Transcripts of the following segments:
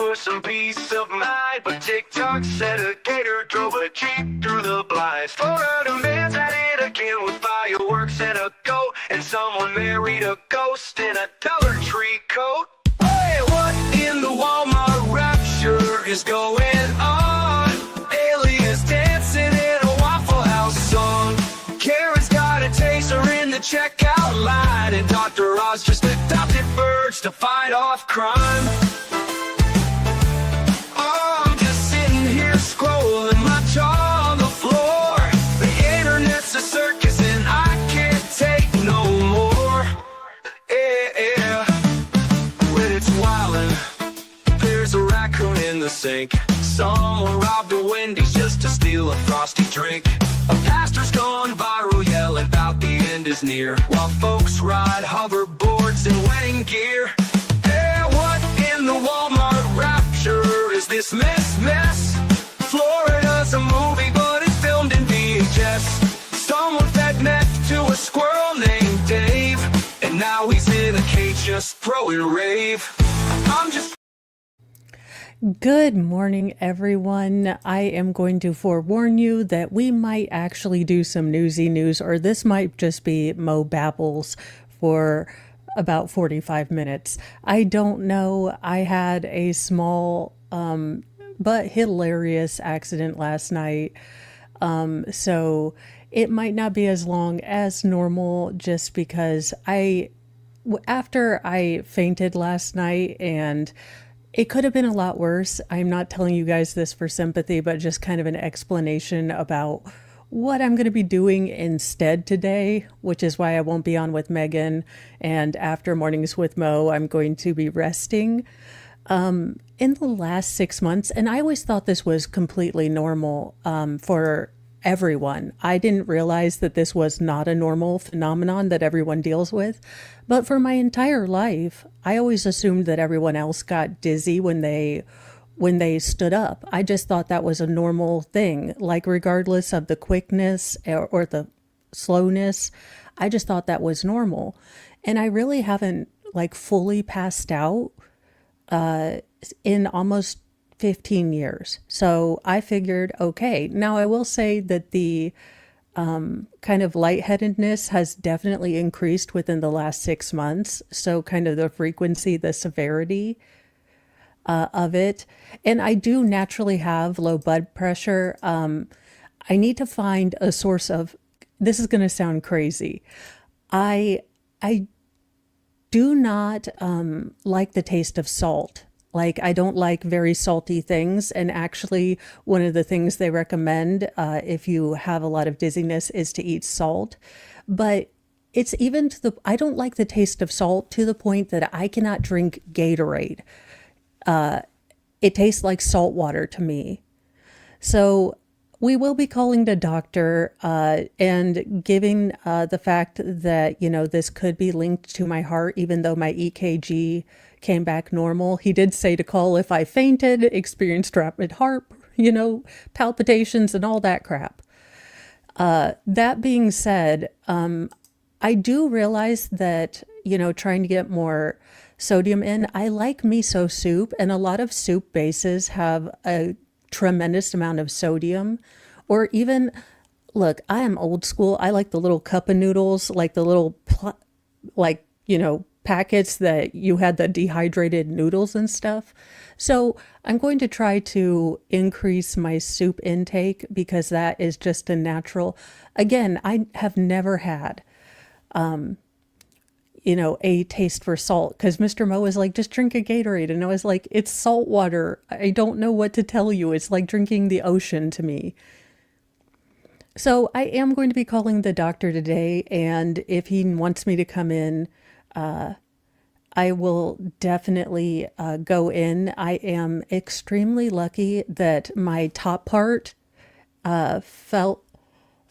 for some peace of mind, but TikTok said a gator drove a Jeep through the blinds. Florida man's at it again with fireworks and a goat, and someone married a ghost in a Dollar Tree coat. Hey, what in the Walmart rapture is going on? Aliens dancing in a Waffle House song. Karen's got a taser in the checkout line, and Dr. Oz just adopted birds to fight off crime. Oh, I'm just sitting here scrolling, my jaw on the floor. The internet's a circus and I can't take no more. Yeah, when it's wildin', there's a raccoon in the sink. Someone robbed a Wendy's just to steal a frosty drink. A pastor's gone viral yelling about the end is near, while folks ride hoverboards in wedding gear. Hey, what in the Walmart rapture is this mess? Florida's a movie, but it's filmed in VHS. Someone fed meth to a squirrel named Dave, and now he's in a cage just throwing rave. I'm just... Good morning, everyone. I am going to forewarn you that we might actually do some newsy news, or this might just be Mo babbles for about 45 minutes. I don't know. I had a small but hilarious accident last night, so it might not be as long as normal, just because after I fainted last night, and it could have been a lot worse. I'm not telling you guys this for sympathy, but just kind of an explanation about what I'm going to be doing instead today, which is why I won't be on with Megan. And after Mornings with Mo, I'm going to be resting. In the last 6 months, and I always thought this was completely normal for everyone. I didn't realize that this was not a normal phenomenon that everyone deals with. But for my entire life, I always assumed that everyone else got dizzy when they stood up. I just thought that was a normal thing, like regardless of the quickness or the slowness, I just thought that was normal. And I really haven't fully passed out in almost 15 years. So I figured, okay, now I will say that the kind of lightheadedness has definitely increased within the last 6 months. So kind of the frequency, the severity of it. And I do naturally have low blood pressure. I need to find a source of, this is going to sound crazy. I do not like the taste of salt. I don't like very salty things. And actually, one of the things they recommend if you have a lot of dizziness is to eat salt. But it's even I don't like the taste of salt to the point that I cannot drink Gatorade. It tastes like salt water to me. So we will be calling the doctor and giving the fact that, this could be linked to my heart, even though my EKG came back normal. He did say to call if I fainted, experienced rapid heart, palpitations and all that crap. That being said, I do realize that, trying to get more sodium in, I like miso soup, and a lot of soup bases have a tremendous amount of sodium. Or even, look, I am old school. I like the little cup of noodles, like the little, packets that you had the dehydrated noodles and stuff. So I'm going to try to increase my soup intake because that is just a natural. Again, I have never had, a taste for salt, because Mr. Mo was like, just drink a Gatorade. And I was like, it's salt water. I don't know what to tell you. It's like drinking the ocean to me. So I am going to be calling the doctor today. And if he wants me to come in, I will definitely go in. I am extremely lucky that my top part fell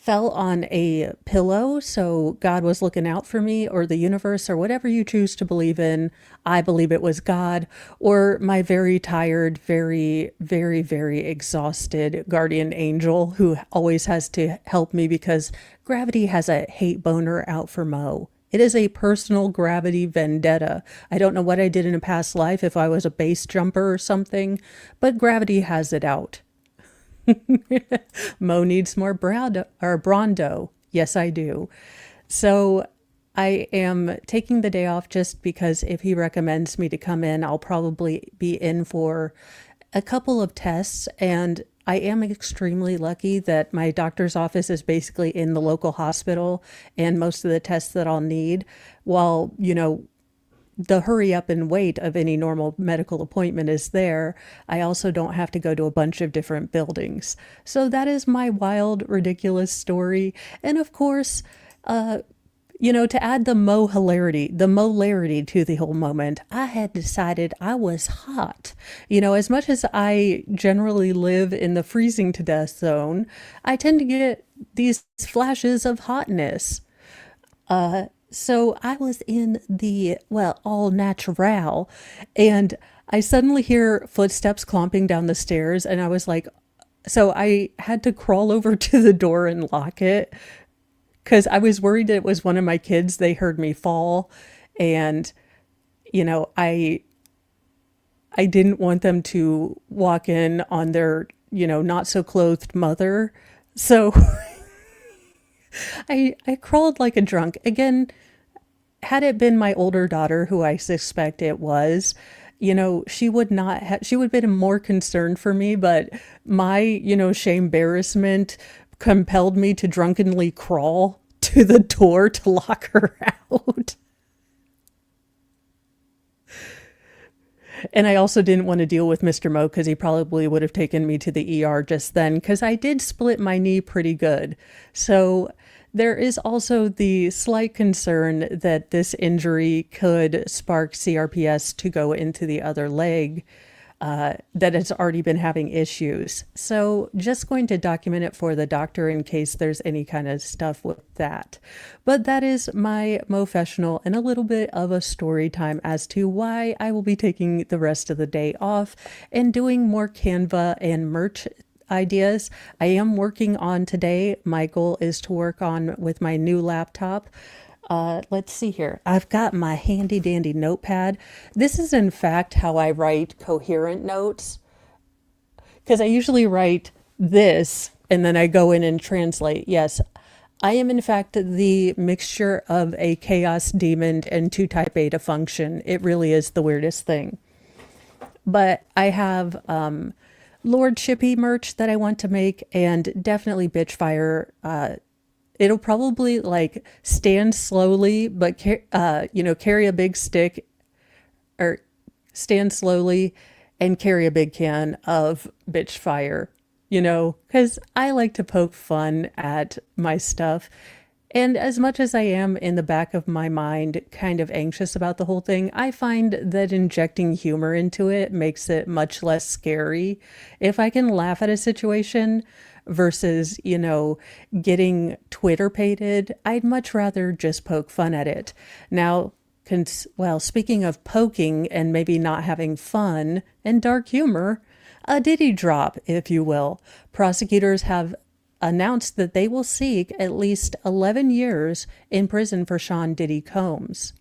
on a pillow, so God was looking out for me, or the universe, or whatever you choose to believe in. I believe it was God, or my very tired, very, very, very exhausted guardian angel who always has to help me because gravity has a hate boner out for Mo. It is a personal gravity vendetta. I don't know what I did in a past life, if I was a base jumper or something, but gravity has it out. Mo needs more Brondo. Yes, I do. So I am taking the day off just because if he recommends me to come in, I'll probably be in for a couple of tests. And I am extremely lucky that my doctor's office is basically in the local hospital, and most of the tests that I'll need, while, the hurry up and wait of any normal medical appointment is there, I also don't have to go to a bunch of different buildings. So that is my wild, ridiculous story. And of course, to add the molarity to the whole moment, I had decided I was hot. As much as I generally live in the freezing to death zone, I tend to get these flashes of hotness. So I was in the, all natural, and I suddenly hear footsteps clomping down the stairs, and I was like, so I had to crawl over to the door and lock it because I was worried that it was one of my kids. They heard me fall, and, I didn't want them to walk in on their, not so clothed mother. So I crawled like a drunk. Again, had it been my older daughter, who I suspect it was, she would not have, she would have been more concerned for me, but my, shame-embarrassment compelled me to drunkenly crawl to the door to lock her out. And I also didn't want to deal with Mr. Mo because he probably would have taken me to the ER just then, because I did split my knee pretty good. So there is also the slight concern that this injury could spark CRPS to go into the other leg, that it's already been having issues. So just going to document it for the doctor in case there's any kind of stuff with that. But that is my Mofessional and a little bit of a story time as to why I will be taking the rest of the day off and doing more Canva and merch ideas. I am working on today. My goal is to work on with my new laptop. Let's see here. I've got my handy dandy notepad. This is in fact how I write coherent notes, because I usually write this and then I go in and translate. Yes, I am in fact the mixture of a chaos demon and two type beta function. It really is the weirdest thing. But I have Lord Chippy merch that I want to make, and definitely Bitchfire. It'll probably like stand slowly, but carry a big stick, or stand slowly and carry a big can of Bitchfire, because I like to poke fun at my stuff. And as much as I am in the back of my mind kind of anxious about the whole thing, I find that injecting humor into it makes it much less scary. If I can laugh at a situation versus, getting Twitter pated, I'd much rather just poke fun at it. Now, speaking of poking and maybe not having fun and dark humor, a Diddy drop, if you will. Prosecutors have announced that they will seek at least 11 years in prison for Sean Diddy Combs.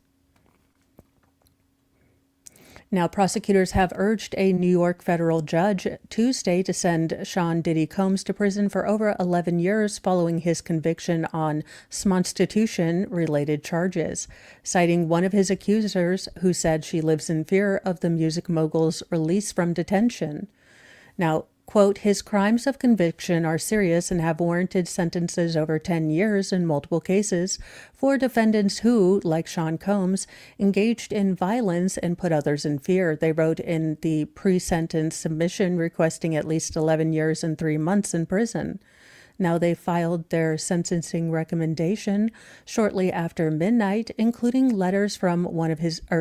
Now, prosecutors have urged a New York federal judge Tuesday to send Sean Diddy Combs to prison for over 11 years following his conviction on smonstitution-related charges, citing one of his accusers who said she lives in fear of the music mogul's release from detention. Now, quote, his crimes of conviction are serious and have warranted sentences over 10 years in multiple cases for defendants who, like Sean Combs, engaged in violence and put others in fear. They wrote in the pre-sentence submission requesting at least 11 years and 3 months in prison. Now, they filed their sentencing recommendation shortly after midnight, including letters from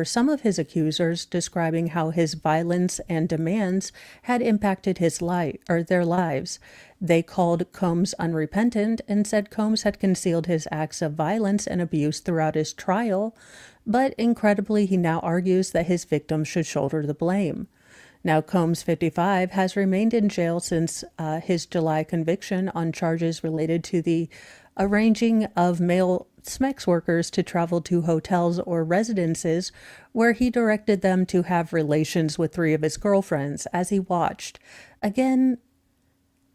some of his accusers describing how his violence and demands had impacted their lives. They called Combs unrepentant and said Combs had concealed his acts of violence and abuse throughout his trial, but incredibly, he now argues that his victims should shoulder the blame. Now, Combs, 55, has remained in jail since his July conviction on charges related to the arranging of mail Smex workers to travel to hotels or residences where he directed them to have relations with three of his girlfriends as he watched. Again,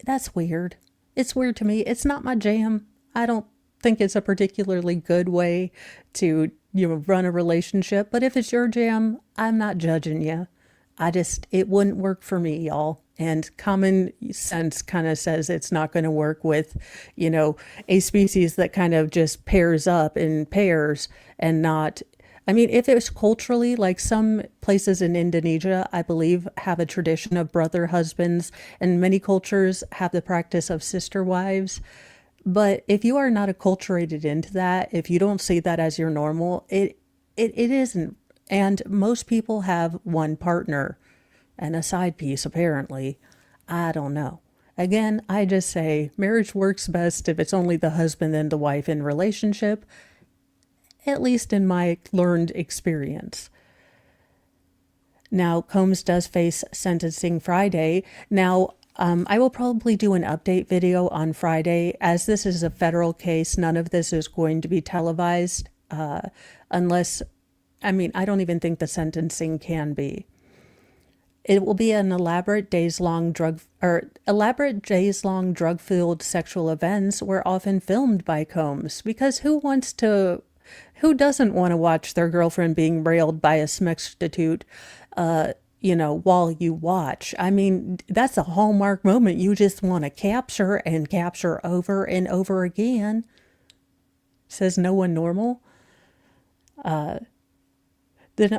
that's weird. It's weird to me. It's not my jam. I don't think it's a particularly good way to, run a relationship. But if it's your jam, I'm not judging you. It wouldn't work for me, y'all. And common sense kind of says it's not going to work with, a species that kind of just pairs up in pairs and not. I mean, if it was culturally, like some places in Indonesia, I believe, have a tradition of brother husbands, and many cultures have the practice of sister wives. But if you are not acculturated into that, if you don't see that as your normal, it isn't. And most people have one partner and a side piece, apparently. I don't know. Again, I just say marriage works best if it's only the husband and the wife in relationship, at least in my learned experience. Now, Combs does face sentencing Friday. Now, I will probably do an update video on Friday. As this is a federal case, none of this is going to be televised unless, I don't even think the sentencing can be. It will be an elaborate days-long drug-filled sexual events were often filmed by Combs, because who doesn't want to watch their girlfriend being railed by a substitute, while you watch? That's a hallmark moment you just want to capture and capture over and over again. Says no one normal.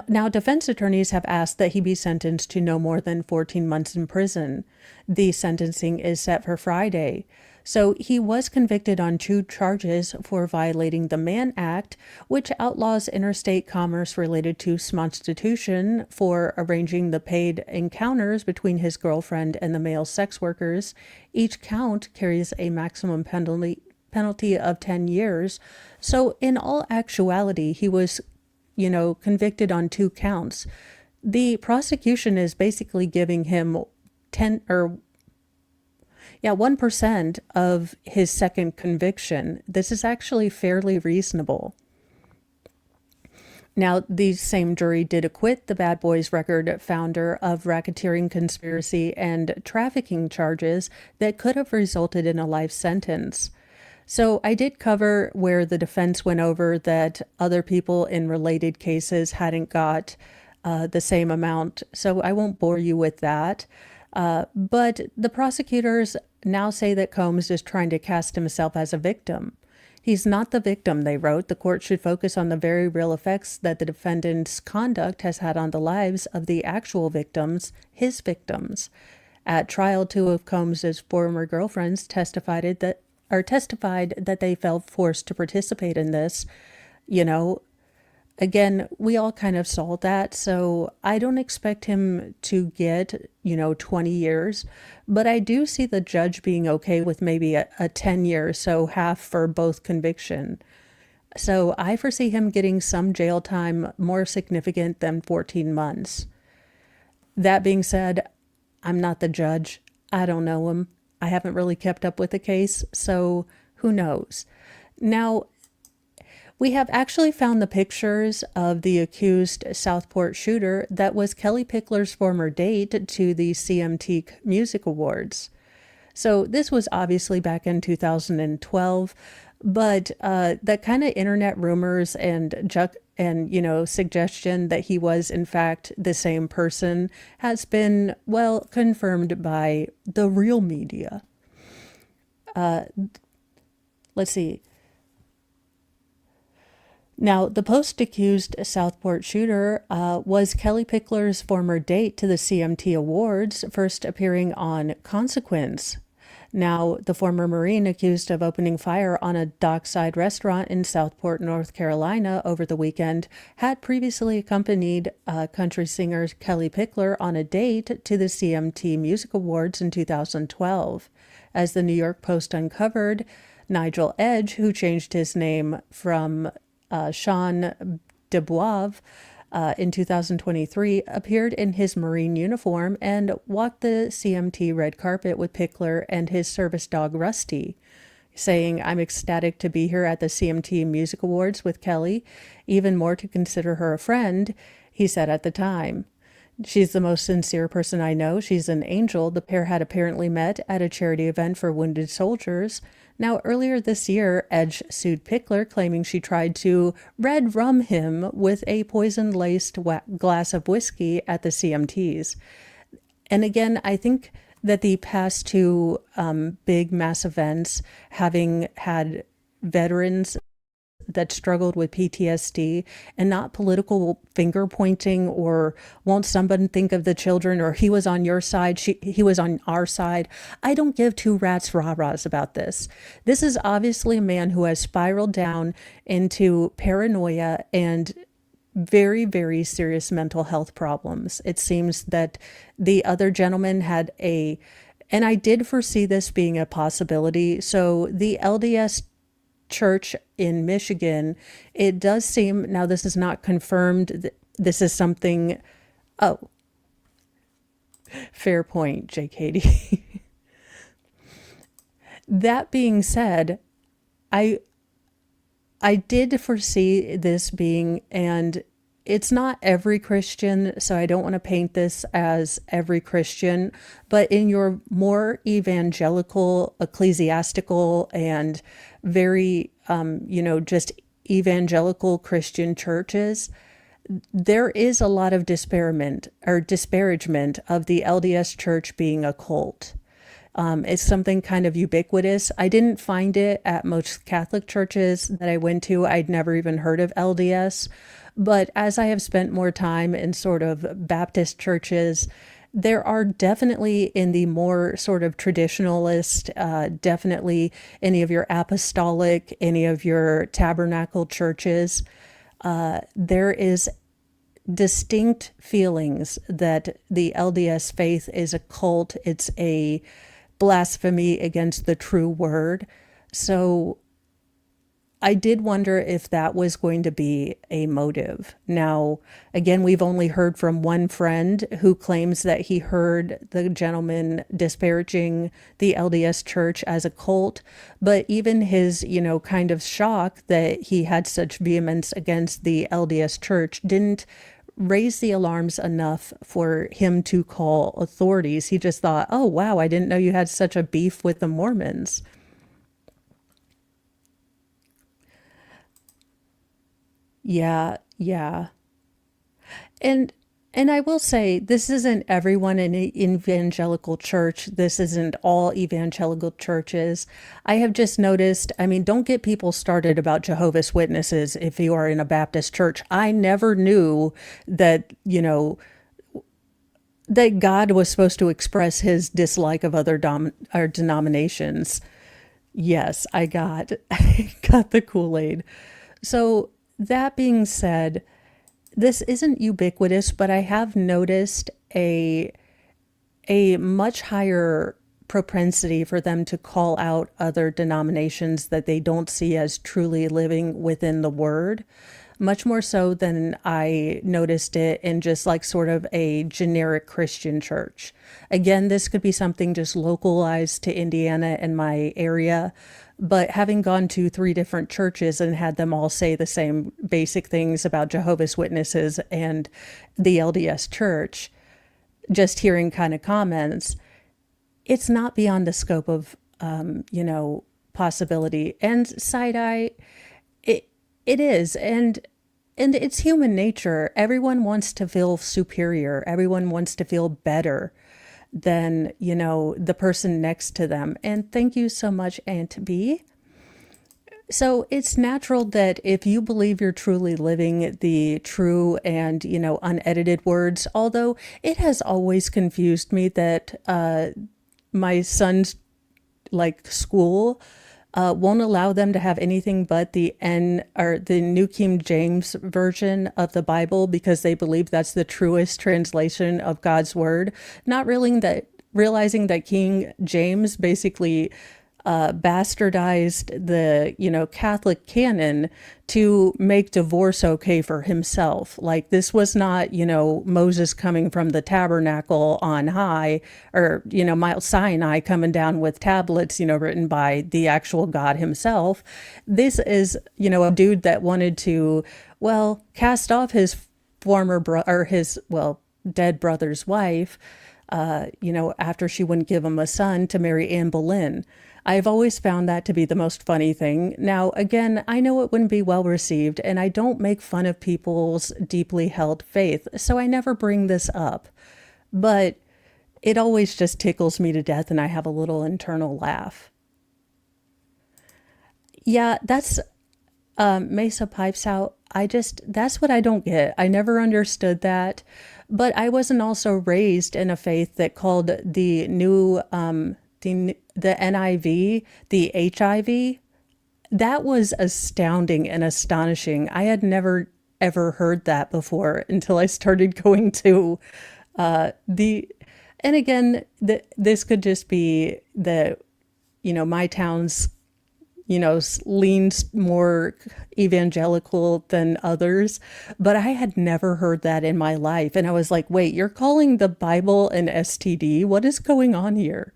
Now, defense attorneys have asked that he be sentenced to no more than 14 months in prison. The sentencing is set for Friday. So he was convicted on 2 charges for violating the Mann Act, which outlaws interstate commerce related to prostitution, for arranging the paid encounters between his girlfriend and the male sex workers. Each count carries a maximum penalty of 10 years. So in all actuality, he was convicted on 2 counts. The prosecution is basically giving him 1% of his second conviction. This is actually fairly reasonable. Now, the same jury did acquit the Bad Boys Record founder of racketeering, conspiracy, and trafficking charges that could have resulted in a life sentence. So I did cover where the defense went over that other people in related cases hadn't got the same amount, so I won't bore you with that. But the prosecutors now say that Combs is trying to cast himself as a victim. He's not the victim, they wrote. The court should focus on the very real effects that the defendant's conduct has had on the lives of the actual victims, his victims. At trial, 2 of Combs's former girlfriends testified that they felt forced to participate in this. Again, we all kind of saw that, so I don't expect him to get, 20 years, but I do see the judge being okay with maybe a 10 years, so half for both conviction. So I foresee him getting some jail time more significant than 14 months. That being said, I'm not the judge. I don't know him. I haven't really kept up with the case, so who knows? Now, we have actually found the pictures of the accused Southport shooter that was Kelly Pickler's former date to the CMT Music Awards. So this was obviously back in 2012, but that kind of internet rumors and suggestion that he was in fact the same person has been, confirmed by the real media. Let's see. Now, the post-accused Southport shooter was Kelly Pickler's former date to the CMT Awards, first appearing on Consequence. Now, the former Marine accused of opening fire on a dockside restaurant in Southport, North Carolina over the weekend had previously accompanied country singer Kelly Pickler on a date to the CMT Music Awards in 2012. As the New York Post uncovered, Nigel Edge, who changed his name from Sean DeBoive in 2023, appeared in his Marine uniform and walked the CMT red carpet with Pickler and his service dog Rusty. saying, "I'm ecstatic to be here at the CMT Music Awards with Kelly, even more to consider her a friend," he said at the time. "She's the most sincere person I know. She's an angel." The pair had apparently met at a charity event for wounded soldiers. Now, earlier this year, Edge sued Pickler, claiming she tried to red rum him with a poison-laced glass of whiskey at the CMTs. And again, I think that the past two big mass events, having had veterans that struggled with PTSD, and not political finger pointing or won't someone think of the children, or he was on your side, he was on our side. I don't give two rats rah-rahs about this. This is obviously a man who has spiraled down into paranoia and very, very serious mental health problems. It seems that the other gentleman had and I did foresee this being a possibility. So the LDS church in Michigan, it does seem, now this is not confirmed, this is something, oh, fair point, J. Katie. That being said, I did foresee this being, and it's not every Christian, so I don't want to paint this as every Christian, but in your more evangelical, ecclesiastical, and very, just evangelical Christian churches, there is a lot of disparagement of the LDS church being a cult. It's something kind of ubiquitous. I didn't find it at most Catholic churches that I went to. I'd never even heard of LDS. But as I have spent more time in sort of Baptist churches, there are definitely in the more sort of traditionalist, definitely any of your apostolic, any of your tabernacle churches, there is distinct feelings that the LDS faith is a cult. It's a blasphemy against the true word. So I did wonder if that was going to be a motive. Now, again, we've only heard from one friend who claims that he heard the gentleman disparaging the LDS church as a cult, but even his, kind of shock that he had such vehemence against the LDS church didn't raise the alarms enough for him to call authorities. He just thought, "Oh, wow, I didn't know you had such a beef with the Mormons." Yeah, yeah. And and I will say, this isn't everyone in an evangelical church. This isn't all evangelical churches. I have just noticed, I mean, don't get people started about Jehovah's Witnesses if you are in a Baptist church. I never knew that, that God was supposed to express his dislike of other or denominations. Yes, I got I got the Kool-Aid. So that being said, this isn't ubiquitous, but I have noticed a much higher propensity for them to call out other denominations that they don't see as truly living within the word, much more so than I noticed it in just like sort of a generic Christian church. Again, this could be something just localized to Indiana and my area, but having gone to three different churches and had them all say the same basic things about Jehovah's Witnesses and the LDS church, just hearing kind of comments, it's not beyond the scope of, possibility. And side eye, it is. And it's human nature. Everyone wants to feel superior. Everyone wants to feel better than, the person next to them. And thank you so much, Aunt B. So it's natural that if you believe you're truly living the true and, unedited words, although it has always confused me that my son's school won't allow them to have anything but the or the New King James version of the Bible because they believe that's the truest translation of God's word, not realizing that King James basically bastardized the, Catholic canon to make divorce okay for himself. Like, this was not, Moses coming from the tabernacle on high, or, Mount Sinai coming down with tablets, written by the actual God himself. This is, a dude that wanted to, well, cast off his former or his, well, dead brother's wife, after she wouldn't give him a son, to marry Anne Boleyn. I've always found that to be the most funny thing. Now, again, I know it wouldn't be well received, and I don't make fun of people's deeply held faith, so I never bring this up. But it always just tickles me to death, and I have a little internal laugh. Yeah, that's Mesa Pipes Out. That's what I don't get. I never understood that. But I wasn't also raised in a faith that called the new, the NIV, the HIV. That was astounding and astonishing. I had never ever heard that before until I started going to and again, this could just be that, my town's, leans more evangelical than others, but I had never heard that in my life. And I was like, wait, you're calling the Bible an STD? What is going on here?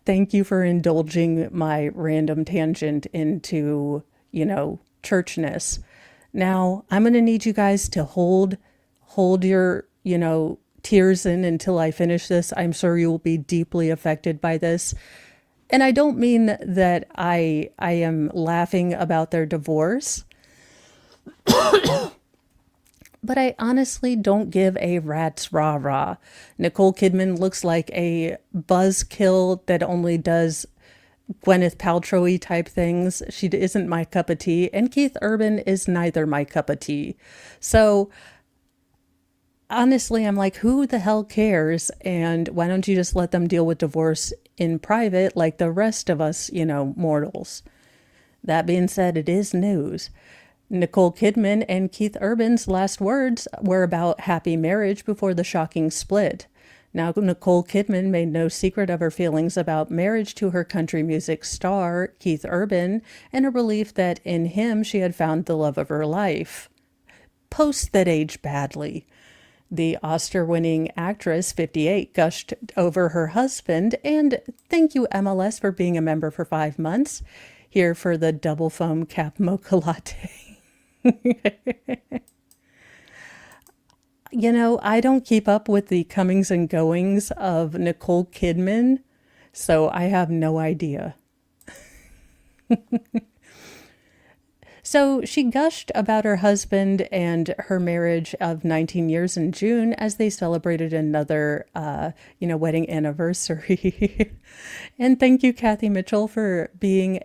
Thank you for indulging my random tangent into, churchness. Now, I'm going to need you guys to hold your, tears in until I finish this. I'm sure you will be deeply affected by this. And I don't mean that I am laughing about their divorce, but I honestly don't give a rat's rah-rah. Nicole Kidman looks like a buzzkill that only does Gwyneth Paltrow-y type things. She isn't my cup of tea, and Keith Urban is neither my cup of tea. So honestly, I'm like, who the hell cares? And why don't you just let them deal with divorce in private like the rest of us, mortals? That being said, it is news. Nicole Kidman and Keith Urban's last words were about happy marriage before the shocking split. Now, Nicole Kidman made no secret of her feelings about marriage to her country music star, Keith Urban, and a relief that in him she had found the love of her life. Posts that age badly. The Oscar-winning actress, 58, gushed over her husband, and thank you, MLS, for being a member for 5 months. Here for the double foam cap mocha latte. I don't keep up with the comings and goings of Nicole Kidman, so I have no idea. So she gushed about her husband and her marriage of 19 years in June as they celebrated another, wedding anniversary. And thank you, Kathy Mitchell, for being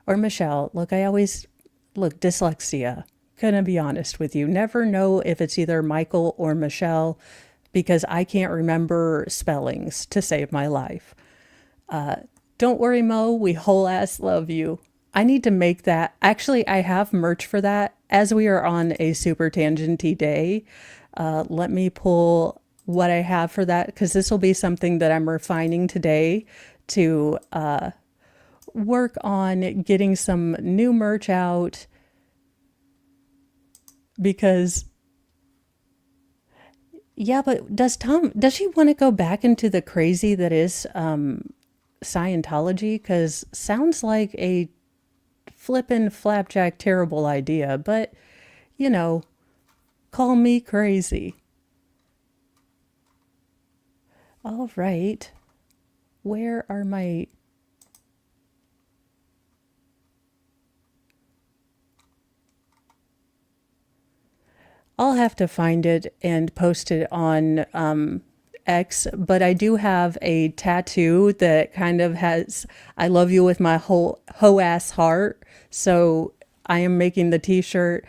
or Michelle. Look, dyslexia. Gonna be honest with you. Never know if it's either Michael or Michelle because I can't remember spellings to save my life. Don't worry, Mo. We whole ass love you. I need to make that. Actually, I have merch for that. As we are on a super tangenty day, let me pull what I have for that, because this will be something that I'm refining today to work on getting some new merch out, because yeah, but does she want to go back into the crazy that is Scientology? Because sounds like a flippin' flapjack terrible idea, but call me crazy. All right, where are my I'll have to find it and post it on X, but I do have a tattoo that kind of has "I love you with my whole ass heart." So I am making the t-shirt,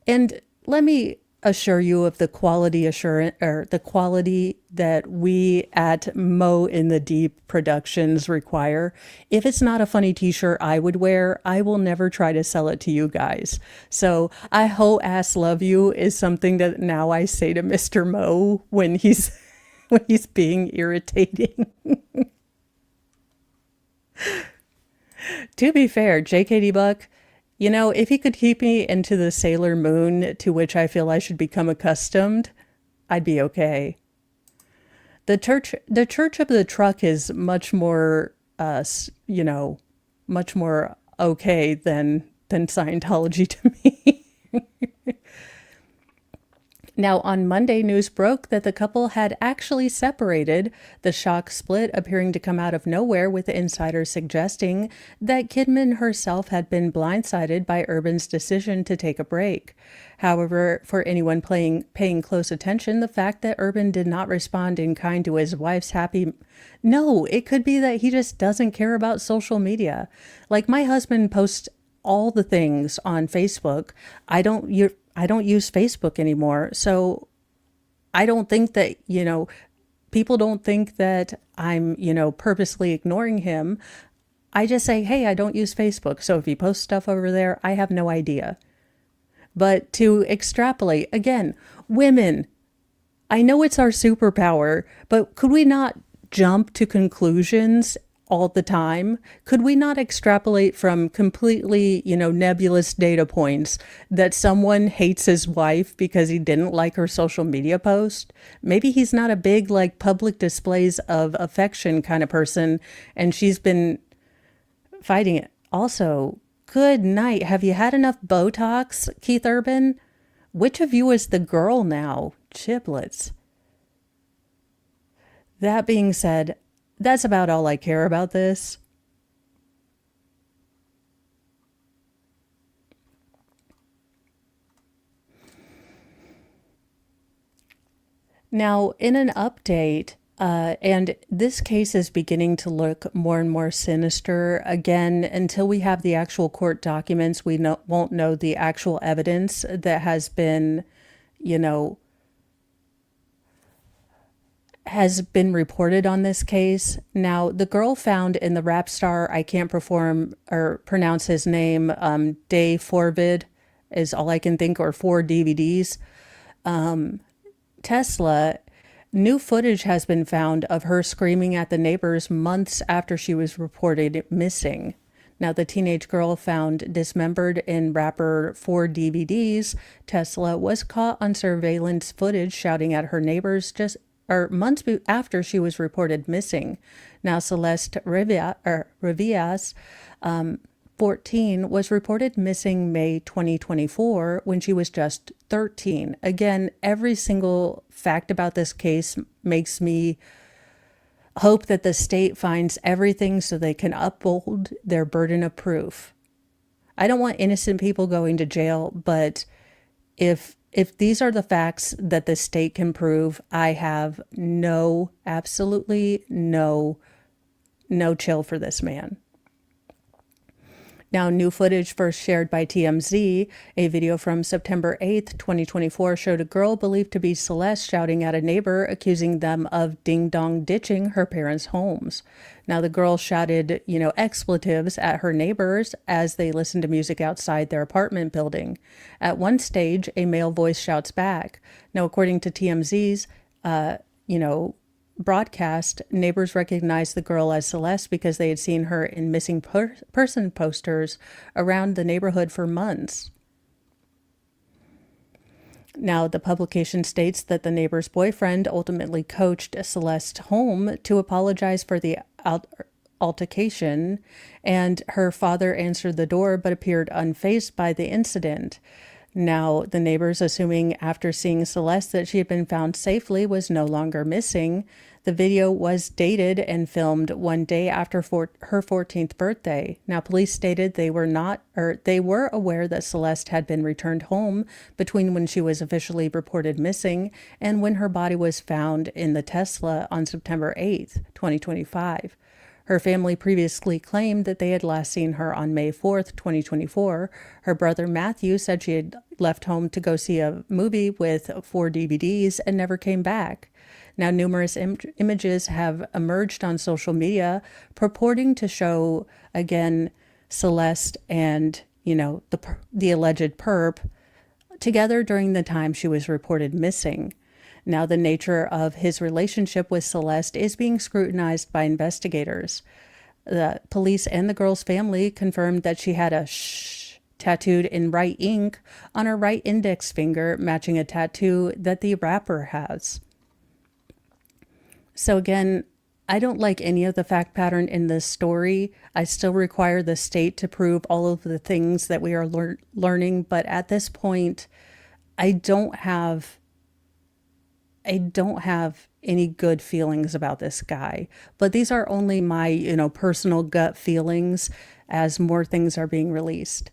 and let me assure you of the quality assurance, or the quality that we at Mo in the Deep Productions require. If it's not a funny t-shirt I would wear, I will never try to sell it to you guys. So I whole ass love you is something that now I say to Mr. Mo when he's being irritating. To be fair, JKD Buck, if he could keep me into the Sailor Moon to which I feel I should become accustomed, I'd be okay. The Church of the Truck is much more, much more okay than Scientology to me. Now, on Monday, news broke that the couple had actually separated, the shock split appearing to come out of nowhere, with insiders suggesting that Kidman herself had been blindsided by Urban's decision to take a break. However, for anyone paying close attention, the fact that Urban did not respond in kind to his wife's happy... No, it could be that he just doesn't care about social media. Like, my husband posts all the things on Facebook. I don't use Facebook anymore. So I don't think that, people don't think that I'm, purposely ignoring him. I just say, hey, I don't use Facebook. So if he posts stuff over there, I have no idea. But to extrapolate, again, women, I know it's our superpower, but could we not jump to conclusions all the time? Could we not extrapolate from completely, nebulous data points that someone hates his wife because he didn't like her social media post? Maybe he's not a big, public displays of affection kind of person, and she's been fighting it. Also, good night. Have you had enough Botox, Keith Urban? Which of you is the girl now? Chiblets. That being said, that's about all I care about this. Now, in an update, and this case is beginning to look more and more sinister. Again, until we have the actual court documents, we won't know the actual evidence that has been, has been reported on this case. Now, the girl found in the rap star, I can't perform or pronounce his name, Day Forvid is all I can think, or 4 DVDs. Tesla, new footage has been found of her screaming at the neighbors months after she was reported missing. Now, the teenage girl found dismembered in rapper 4 DVDs, Tesla was caught on surveillance footage shouting at her neighbors months after she was reported missing. Now, Celeste Rivias, 14, was reported missing May 2024 when she was just 13. Again, every single fact about this case makes me hope that the state finds everything so they can uphold their burden of proof. I don't want innocent people going to jail, but if these are the facts that the state can prove, I have absolutely no chill for this man. Now, new footage first shared by TMZ, a video from September 8th, 2024, showed a girl believed to be Celeste shouting at a neighbor, accusing them of ding-dong ditching her parents' homes. Now, the girl shouted, expletives at her neighbors as they listened to music outside their apartment building. At one stage, a male voice shouts back. Now, according to TMZ's, broadcast, neighbors recognized the girl as Celeste because they had seen her in missing person posters around the neighborhood for months. Now, the publication states that the neighbor's boyfriend ultimately coached Celeste home to apologize for the altercation, and her father answered the door but appeared unfazed by the incident. Now, the neighbors, assuming after seeing Celeste that she had been found safely, was no longer missing. The video was dated and filmed one day after her 14th birthday. Now, police stated they were aware that Celeste had been returned home between when she was officially reported missing and when her body was found in the Tesla on September 8th, 2025. Her family previously claimed that they had last seen her on May 4th, 2024. Her brother Matthew said she had left home to go see a movie with 4 DVDs and never came back. Now, numerous images have emerged on social media purporting to show, again, Celeste and, the alleged perp together during the time she was reported missing. Now, the nature of his relationship with Celeste is being scrutinized by investigators. The police and the girl's family confirmed that she had a shh tattooed in white ink on her right index finger, matching a tattoo that the rapper has. So again, I don't like any of the fact pattern in this story. I still require the state to prove all of the things that we are learning, but at this point, I don't have any good feelings about this guy. But these are only my, personal gut feelings as more things are being released.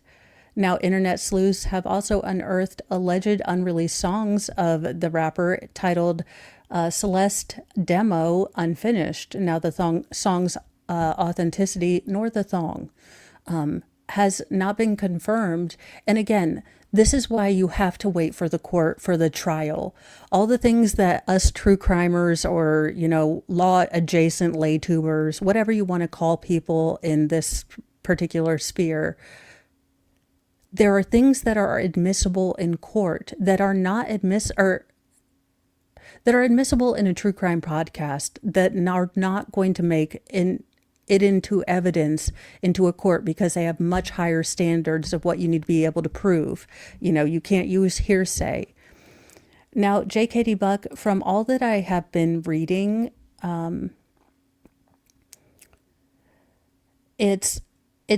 Now, internet sleuths have also unearthed alleged unreleased songs of the rapper titled Celeste Demo Unfinished. Now, the song's authenticity nor the thong has not been confirmed. And again, this is why you have to wait for the court for the trial. All the things that us true crimers or, law adjacent lay tubers, whatever you want to call people in this particular sphere, there are things that are admissible in court that are not that are admissible in a true crime podcast that are not going to make it into evidence into a court because they have much higher standards of what you need to be able to prove. You can't use hearsay. Now, J.K.D. Buck, from all that I have been reading, it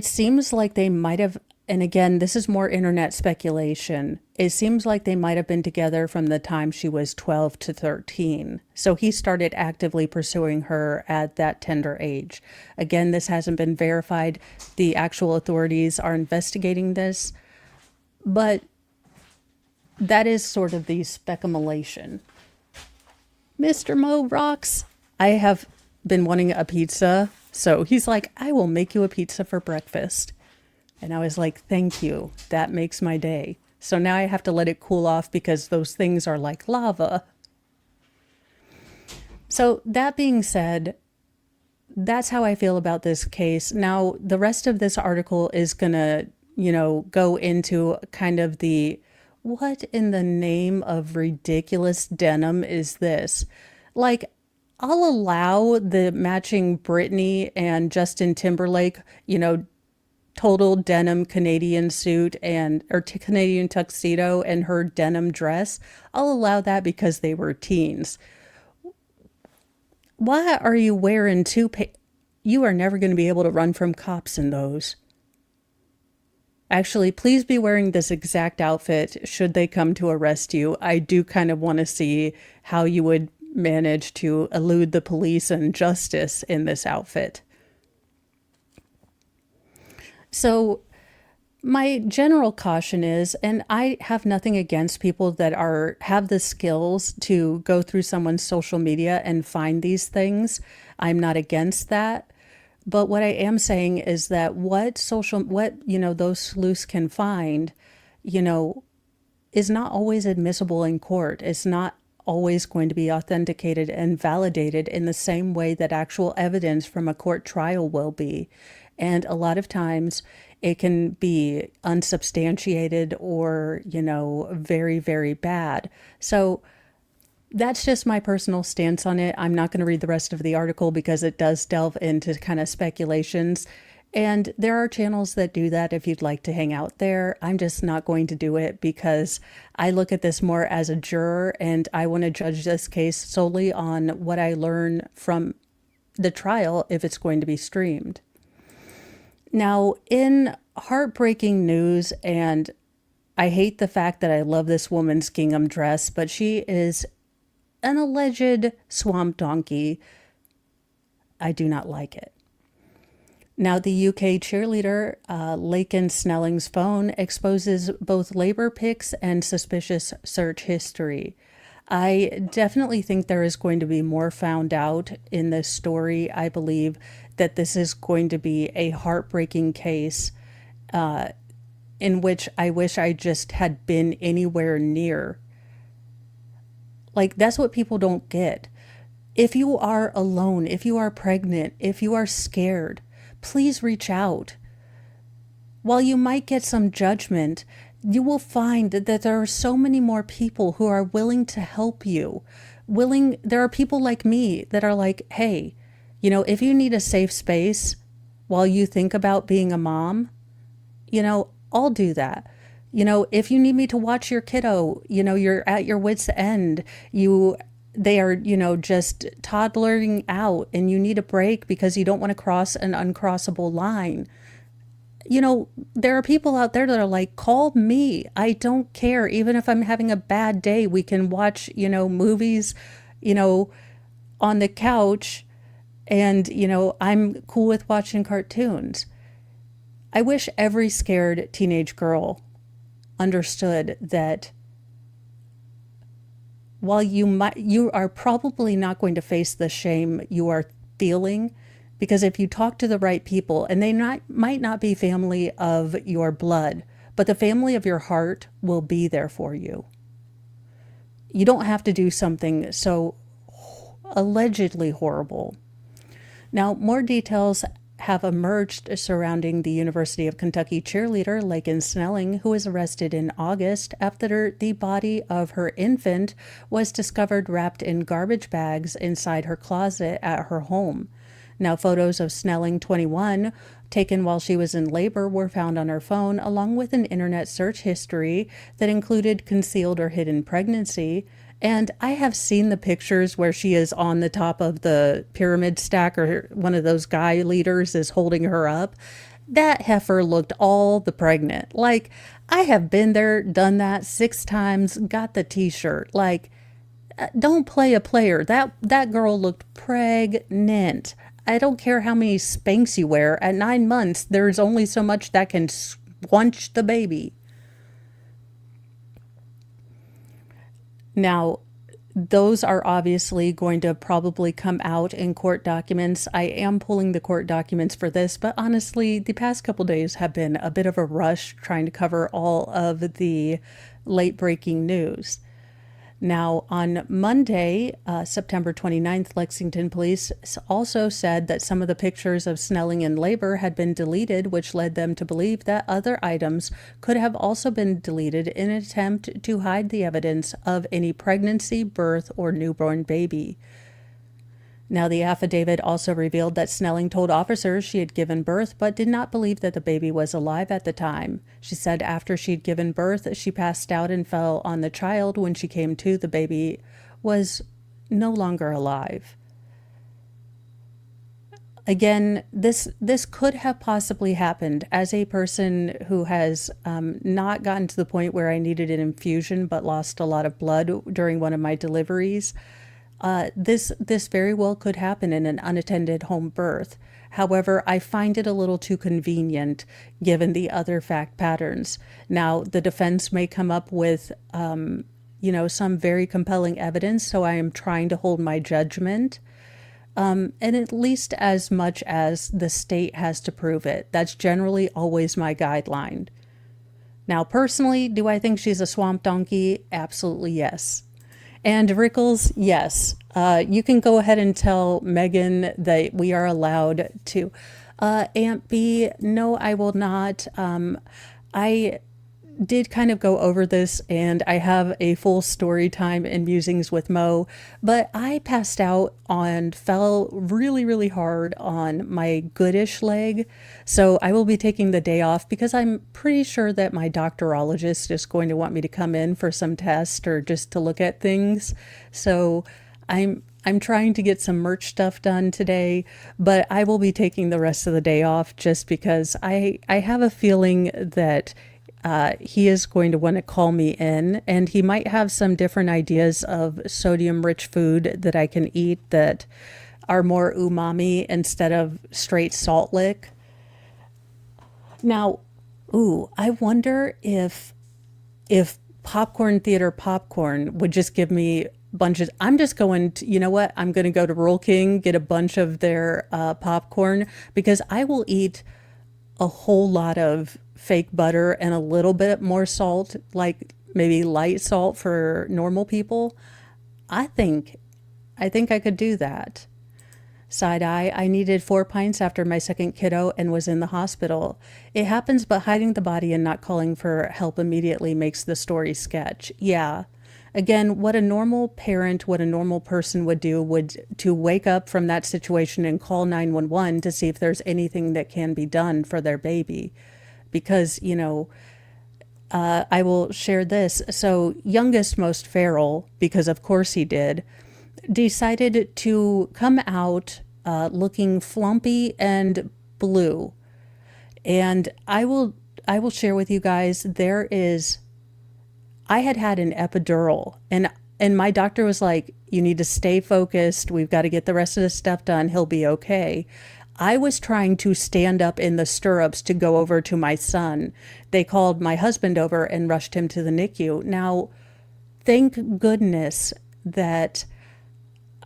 seems like they might have, and again, this is more internet speculation. It seems like they might have been together from the time she was 12 to 13. So he started actively pursuing her at that tender age. Again, this hasn't been verified. The actual authorities are investigating this. But that is sort of the speculation. Mr. Mo rocks. I have been wanting a pizza. So he's like, I will make you a pizza for breakfast. And I was like, thank you. That makes my day. So now I have to let it cool off because those things are like lava. So that being said, that's how I feel about this case. Now, the rest of this article is going to, go into kind of the, what in the name of ridiculous denim is this? Like, I'll allow the matching Britney and Justin Timberlake, total denim Canadian suit or Canadian tuxedo and her denim dress. I'll allow that because they were teens. Why are you wearing you are never going to be able to run from cops in those. Actually, please be wearing this exact outfit should they come to arrest you. I do kind of want to see how you would manage to elude the police and justice in this outfit. So my general caution is, and I have nothing against people that have the skills to go through someone's social media and find these things. I'm not against that. But what I am saying is that what those sleuths can find, is not always admissible in court. It's not always going to be authenticated and validated in the same way that actual evidence from a court trial will be. And a lot of times it can be unsubstantiated or, very, very bad. So that's just my personal stance on it. I'm not going to read the rest of the article because it does delve into kind of speculations. And there are channels that do that if you'd like to hang out there. I'm just not going to do it because I look at this more as a juror and I want to judge this case solely on what I learn from the trial if it's going to be streamed. Now, in heartbreaking news, and I hate the fact that I love this woman's gingham dress, but she is an alleged swamp donkey. I do not like it. Now, the UK cheerleader, Lakin Snelling's phone exposes both labor pics and suspicious search history. I definitely think there is going to be more found out in this story. I believe that this is going to be a heartbreaking case in which I wish I just had been anywhere near. Like, that's what people don't get. If you are alone, if you are pregnant, if you are scared, please reach out. While you might get some judgment, you will find that there are so many more people who are willing to help you. There are people like me that are like, hey, if you need a safe space, while you think about being a mom, I'll do that. If you need me to watch your kiddo, you're at your wit's end, they are, just toddling out and you need a break because you don't want to cross an uncrossable line. There are people out there that are like, call me. I don't care. Even if I'm having a bad day, we can watch, movies, on the couch. And, I'm cool with watching cartoons. I wish every scared teenage girl understood that while you are probably not going to face the shame you are feeling, because if you talk to the right people, and they might not be family of your blood, but the family of your heart will be there for you. You don't have to do something so allegedly horrible. Now, more details have emerged surrounding the University of Kentucky cheerleader Lakin Snelling, who was arrested in August after the body of her infant was discovered wrapped in garbage bags inside her closet at her home. Now, photos of Snelling, 21, taken while she was in labor were found on her phone, along with an internet search history that included concealed or hidden pregnancy. And I have seen the pictures where she is on the top of the pyramid stack, or one of those guy leaders is holding her up. That heifer looked all the pregnant. Like, I have been there, done that 6 times, got the t-shirt. Like, don't play a player. That girl looked pregnant. I don't care how many Spanx you wear. At 9 months, there's only so much that can squunch the baby. Now, those are obviously going to probably come out in court documents. I am pulling the court documents for this, but honestly, the past couple days have been a bit of a rush trying to cover all of the late breaking news. Now, on Monday, September 29th, Lexington police also said that some of the pictures of Snelling in labor had been deleted, which led them to believe that other items could have also been deleted in an attempt to hide the evidence of any pregnancy, birth, or newborn baby. Now, the affidavit also revealed that Snelling told officers she had given birth, but did not believe that the baby was alive at the time. She said after she'd given birth, she passed out and fell on the child. When she came to, the baby was no longer alive. Again, this could have possibly happened. As a person who has not gotten to the point where I needed an infusion but lost a lot of blood during one of my deliveries, this very well could happen in an unattended home birth. However, I find it a little too convenient given the other fact patterns. Now, the defense may come up with, some very compelling evidence, so I am trying to hold my judgment. And at least as much as the state has to prove it. That's generally always my guideline. Now, personally, do I think she's a swamp donkey? Absolutely yes. And Rickles, yes. You can go ahead and tell Megan that we are allowed to. Aunt B, no, I will not. I did kind of go over this, and I have a full story time and musings with Mo, but I passed out and fell really, really hard on my goodish leg. So I will be taking the day off because I'm pretty sure that my doctorologist is going to want me to come in for some test or just to look at things. So I'm trying to get some merch stuff done today, but I will be taking the rest of the day off just because I have a feeling that he is going to want to call me in, and he might have some different ideas of sodium-rich food that I can eat that are more umami instead of straight salt lick. Now, I wonder if Popcorn Theater Popcorn would just give me bunches. I'm just going to, you know what? I'm going to go to Roll King, get a bunch of their popcorn, because I will eat a whole lot of fake butter and a little bit more salt, like maybe light salt for normal people. I think I could do that. Side eye, I needed 4 pints after my second kiddo and was in the hospital. It happens, but hiding the body and not calling for help immediately makes the story sketch. Yeah. Again, what a normal parent, what a normal person would do would to wake up from that situation and call 911 to see if there's anything that can be done for their baby. Because, I will share this. So, youngest most feral, because of course he did, decided to come out looking flumpy and blue. And I will share with you guys, I had an epidural, and my doctor was like, you need to stay focused. We've got to get the rest of this stuff done. He'll be okay. I was trying to stand up in the stirrups to go over to my son. They called my husband over and rushed him to the NICU. Now, thank goodness that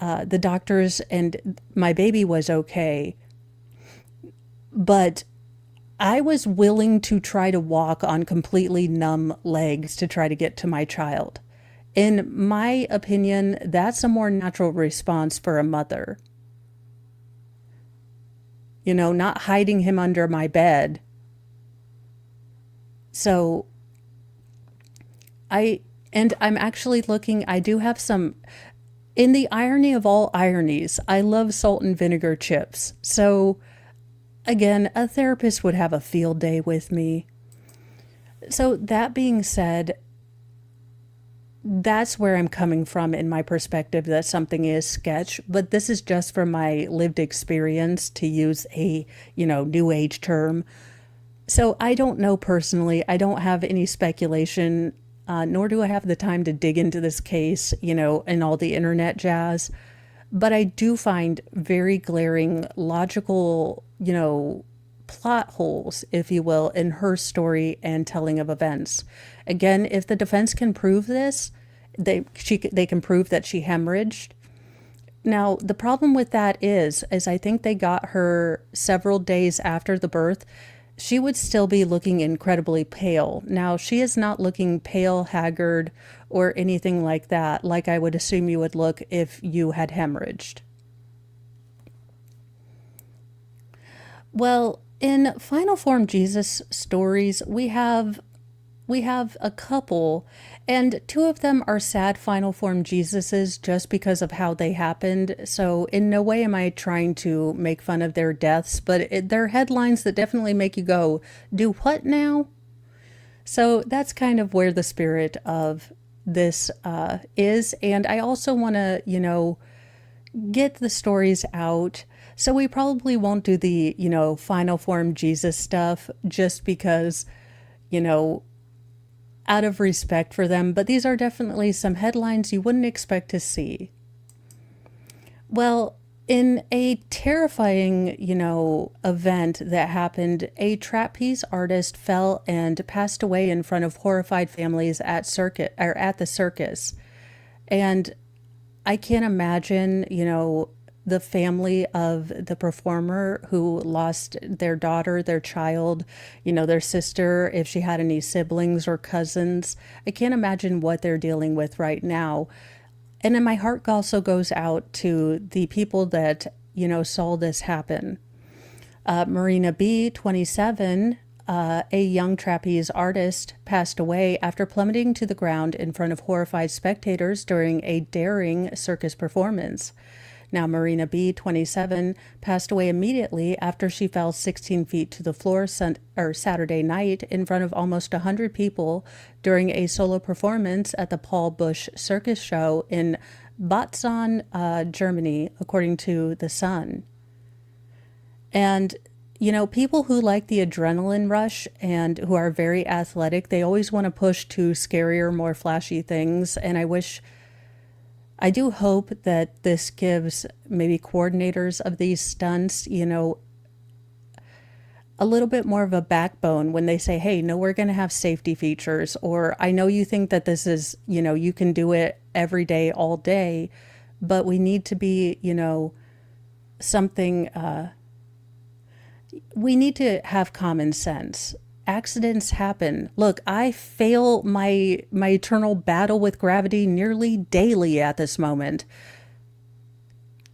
the doctors and my baby was okay. But I was willing to try to walk on completely numb legs to try to get to my child. In my opinion, that's a more natural response for a mother. Not hiding him under my bed. So I'm actually looking, I do have some, in the irony of all ironies, I love salt and vinegar chips. So again, a therapist would have a field day with me. So that being said, that's where I'm coming from in my perspective that something is sketch, but this is just from my lived experience, to use a, new age term. So I don't know personally. I don't have any speculation, nor do I have the time to dig into this case, and all the internet jazz. But I do find very glaring logical, plot holes, if you will, in her story and telling of events. Again, if the defense can prove this, they can prove that she hemorrhaged. Now, the problem with that is I think they got her several days after the birth. She would still be looking incredibly pale. Now, she is not looking pale, haggard, or anything like that, like I would assume you would look if you had hemorrhaged. Well, in Final Form Jesus stories, we have a couple, and two of them are sad Final Form Jesuses just because of how they happened. So in no way am I trying to make fun of their deaths, but they're headlines that definitely make you go, do what now? So that's kind of where the spirit of this is. And I also want to, get the stories out. So we probably won't do the, Final Form Jesus stuff just because, out of respect for them. But these are definitely some headlines you wouldn't expect to see. Well, in a terrifying, event that happened, a trapeze artist fell and passed away in front of horrified families at the circus. And I can't imagine, the family of the performer who lost their daughter, their child, their sister, if she had any siblings or cousins. I can't imagine what they're dealing with right now. And then my heart also goes out to the people that, saw this happen. Marina B, 27, a young trapeze artist, passed away after plummeting to the ground in front of horrified spectators during a daring circus performance. Now, Marina B, 27, passed away immediately after she fell 16 feet to the floor Saturday night in front of almost 100 people during a solo performance at the Paul Busch Circus Show in Bautzen, Germany, according to The Sun. And, people who like the adrenaline rush and who are very athletic, they always want to push to scarier, more flashy things. And I do hope that this gives maybe coordinators of these stunts, a little bit more of a backbone when they say, hey, no, we're going to have safety features. Or I know you think that this is, you can do it every day, all day, but we need to be, something, we need to have common sense. Accidents happen. Look, I fail my eternal battle with gravity nearly daily at this moment.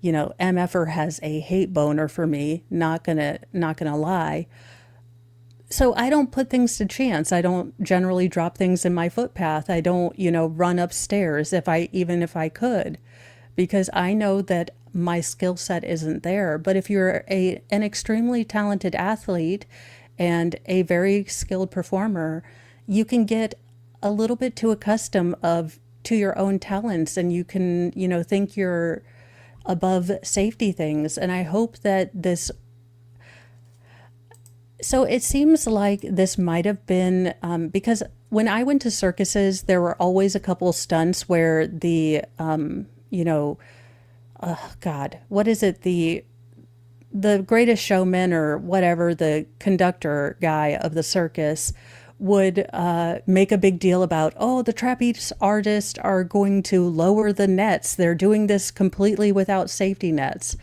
MFer has a hate boner for me, not gonna lie. So I don't put things to chance. I don't generally drop things in my footpath. I don't, run upstairs even if I could, because I know that my skill set isn't there. But if you're an extremely talented athlete and a very skilled performer, you can get a little bit too accustomed to your own talents, and you can, think you're above safety things. And I hope that so it seems like this might have been because when I went to circuses, there were always a couple stunts where what is it? The greatest showman or whatever, the conductor guy of the circus would make a big deal about, oh, the trapeze artists are going to lower the nets. They're doing this completely without safety nets.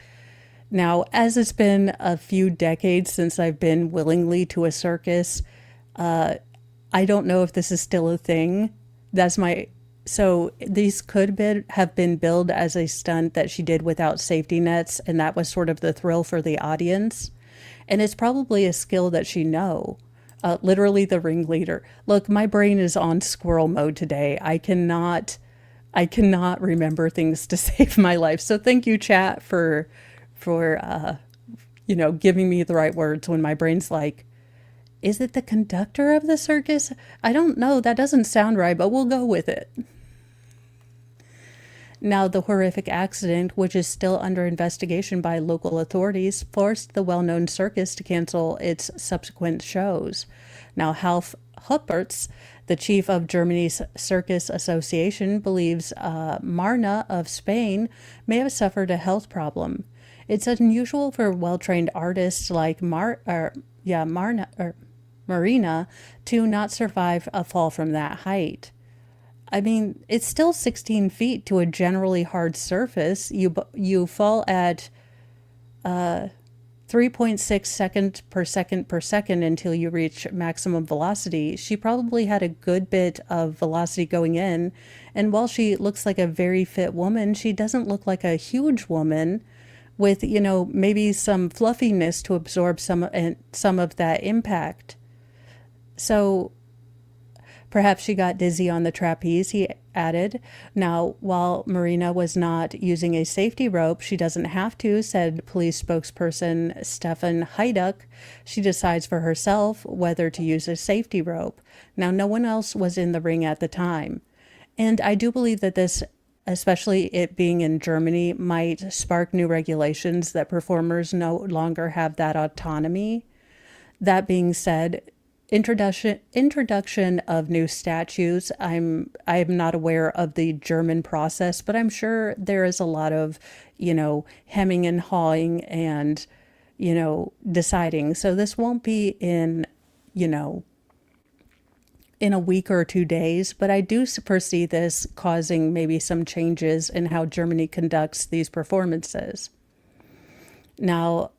Now, as it's been a few decades since I've been willingly to a circus, I don't know if this is still a thing. So these have been billed as a stunt that she did without safety nets, and that was sort of the thrill for the audience. And it's probably a skill that she know. Literally the ringleader. Look, my brain is on squirrel mode today. I cannot remember things to save my life. So thank you, chat, for giving me the right words when my brain's like, is it the conductor of the circus? I don't know. That doesn't sound right, but we'll go with it. Now, the horrific accident, which is still under investigation by local authorities, forced the well-known circus to cancel its subsequent shows. Now, Half Huppertz, the chief of Germany's Circus Association, believes Marna of Spain may have suffered a health problem. It's unusual for well-trained artists like Marina to not survive a fall from that height. I mean, it's still 16 feet to a generally hard surface. You fall at 3.6 seconds per second until you reach maximum velocity. She probably had a good bit of velocity going in, and while she looks like a very fit woman, she doesn't look like a huge woman with, maybe some fluffiness to absorb some of that impact. So perhaps she got dizzy on the trapeze, he added. Now, while Marina was not using a safety rope, she doesn't have to, said police spokesperson Stefan Haiduk. She decides for herself whether to use a safety rope. Now, no one else was in the ring at the time. And I do believe that this, especially it being in Germany, might spark new regulations that performers no longer have that autonomy. That being said, introduction of new statutes. I am not aware of the German process, but I'm sure there is a lot of, hemming and hawing and, deciding. So this won't be in a week or 2 days, but I do foresee this causing maybe some changes in how Germany conducts these performances. Now,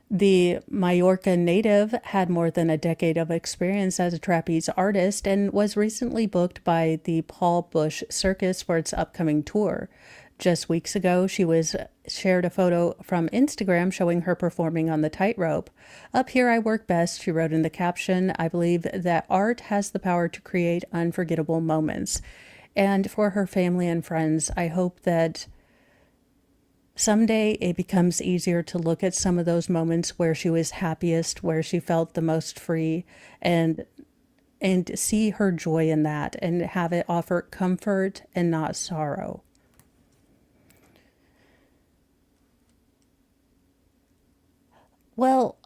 the Mallorca native had more than a decade of experience as a trapeze artist and was recently booked by the Paul Bush Circus for its upcoming tour. Just weeks ago, she shared a photo from Instagram showing her performing on the tightrope. "Up here I work best," she wrote in the caption. "I believe that art has the power to create unforgettable moments." And for her family and friends, I hope that someday it becomes easier to look at some of those moments where she was happiest, where she felt the most free, and see her joy in that and have it offer comfort and not sorrow. Well,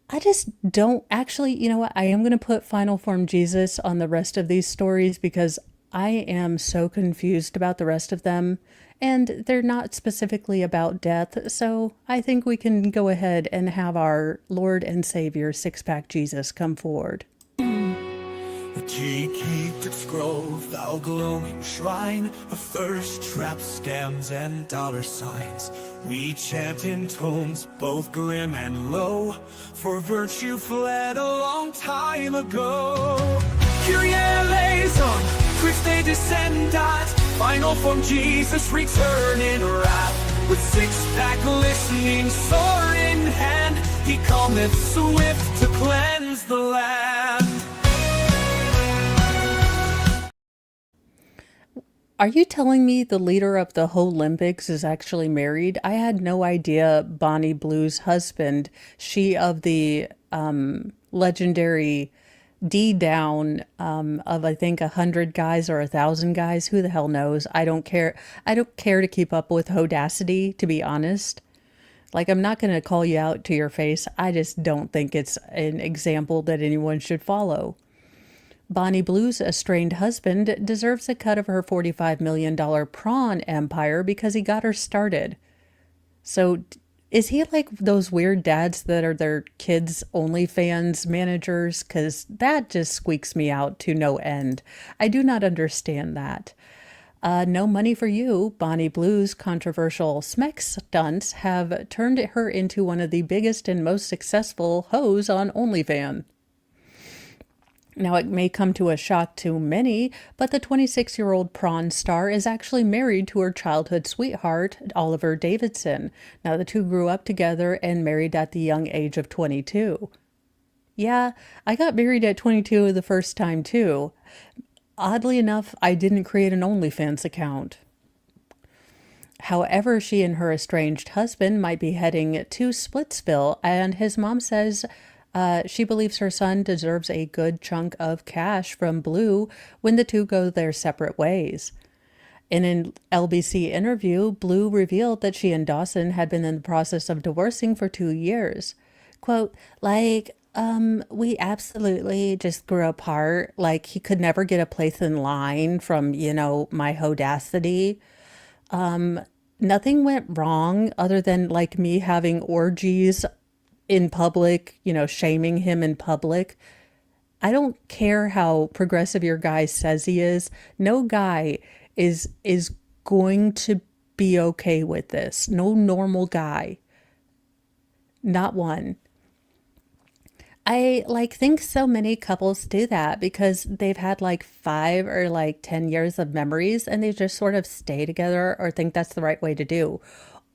I just don't actually, you know what? I am going to put Final Form Jesus on the rest of these stories because I am so confused about the rest of them, and they're not specifically about death. So I think we can go ahead and have our Lord and Savior Six-Pack Jesus come forward. The key keep its grove, thou glowing shrine of thirst traps, scams, and dollar signs. We chant in tones both grim and low, for virtue fled a long time ago. Kyrie eleison, Christe descendat, Final Form Jesus return in wrath, with six-pack listening, sword in hand. He cometh swift to cleanse the land. Are you telling me the leader of the Olympics is actually married? I had no idea Bonnie Blue's husband, she of the legendary D down of I think 100 guys or 1,000 guys. Who the hell knows? I don't care. I don't care to keep up with Hodacity, to be honest. Like, I'm not going to call you out to your face. I just don't think it's an example that anyone should follow. Bonnie Blue's estranged husband deserves a cut of her $45 million prawn empire because he got her started. So, is he like those weird dads that are their kids' OnlyFans managers? Because that just squeaks me out to no end. I do not understand that. No money for you. Bonnie Blue's controversial smeck stunts have turned her into one of the biggest and most successful hoes on OnlyFans. Now, it may come to a shock to many, but the 26-year-old prawn star is actually married to her childhood sweetheart, Oliver Davidson. Now, the two grew up together and married at the young age of 22. Yeah, I got married at 22 the first time, too. Oddly enough, I didn't create an OnlyFans account. However, she and her estranged husband might be heading to Splitsville, and his mom says she believes her son deserves a good chunk of cash from Blue when the two go their separate ways. In an LBC interview, Blue revealed that she and Dawson had been in the process of divorcing for 2 years. Quote, we absolutely just grew apart. Like, he could never get a place in line from, my Hodacity. Nothing went wrong other than like me having orgies in public, shaming him in public. I don't care how progressive your guy says he is. No guy is going to be okay with this. No normal guy. Not one. I think so many couples do that because they've had 5 or 10 years of memories and they just sort of stay together or think that's the right way to do.